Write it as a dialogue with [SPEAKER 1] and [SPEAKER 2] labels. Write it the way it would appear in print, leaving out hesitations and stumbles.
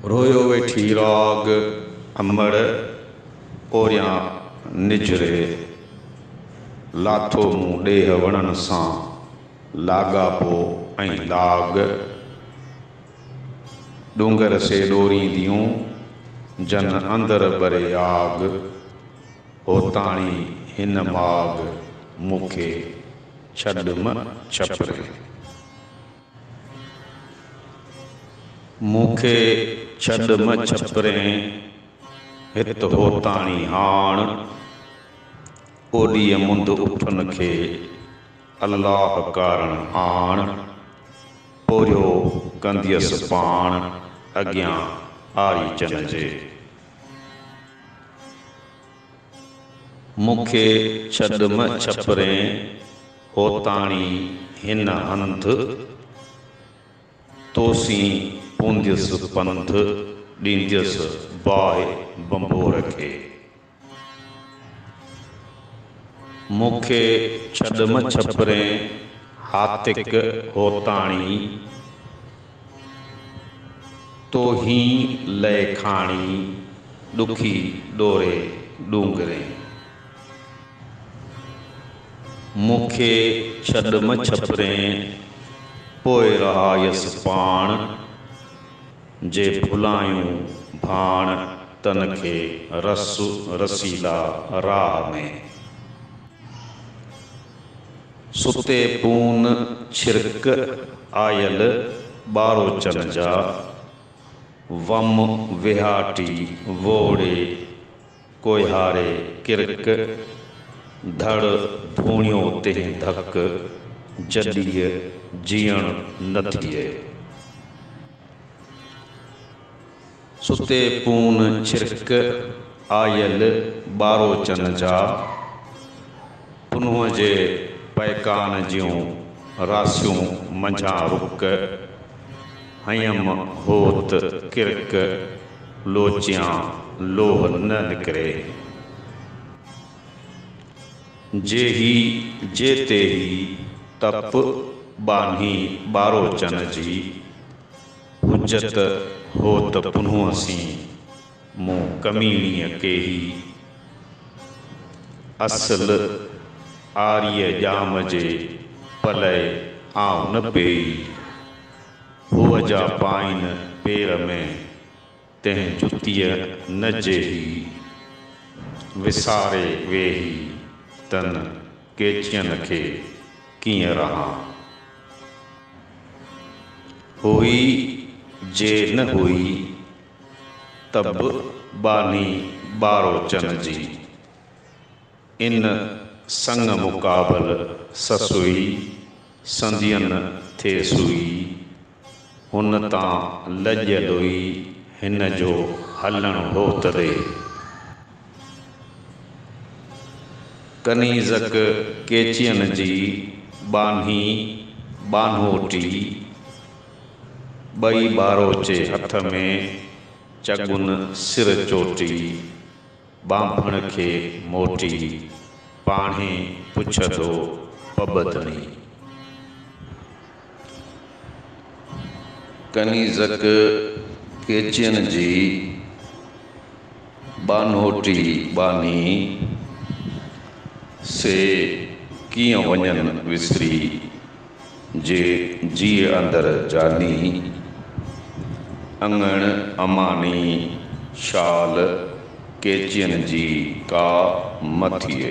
[SPEAKER 1] रोयो वेठी राग अमड़ ओरियां निजरे लाथो मूं ॾेह वणन सां लाॻापो ऐं लाग डूंगर से ॾोरींदियूं जन अंदर ॿरे आग होताणी हिन माग मूंखे छॾम छपरे मूंखे छॾम छपरे हित होताणी हाण ओॾीअ मुंद उठन खे अल्लाह कारण आण पोरियो कंदियसि पाण अॻियां आरी चन जे मूंखे छॾम छपरे होताणी हिन हंध तोसी पूंदियसि पंध ॾींदियसि बाहि बंबोर खे मूंखे छॾम छपरे हातिक होताणी तो ही लय खाणी ॾुखी ॾोरे डूंगरे मूंखे छॾम छपरे पोइ रहायसि पाण जे भुलायूं भाण तन खे रस रसीला राह में सुते पून छिरक आयल ॿारोचन जा वम विहाटी वोड़े कोहारे किरक धड़ धूणियो ते धक जॾीअ जीअण न थिए सुते पून छिरक आयल ॿारोचन जा पुनुअ जे पैकान जूं रासियूं मंझां रुक हयम होत किरक लोचियां लोह न निकिरे जेते ही तप बानी ॿारोचन जी हुजत होत पुनुअ सी मूं कमीणीअ के ही असल आर्य जाम जे पलय आऊं न पेई हुअ जा पाइन पेर में तंहिं जुतीअ न जेही विसारे वेही तन केचियन खे कीअं रहां हुई जे न हुई तब बानी ॿारोचन जी इन संग मुक़ाबल ससुई संदियन थे सुई हुन तां लॼ लोई हिन जो हलण हो तरे कनीज़क केचियन जी बानी बानोटी ॿई ॿारोचे हथ में चगुन सिर चोटी बांभण खे मोटी पाणे पुछंदो पॿधणी कनीज़क केचियन जी बानोटी बानी से कीअं वञनि विसरी जे जीअ अंदर जानी अंगण अमानी शाल केचियन जी का मथिए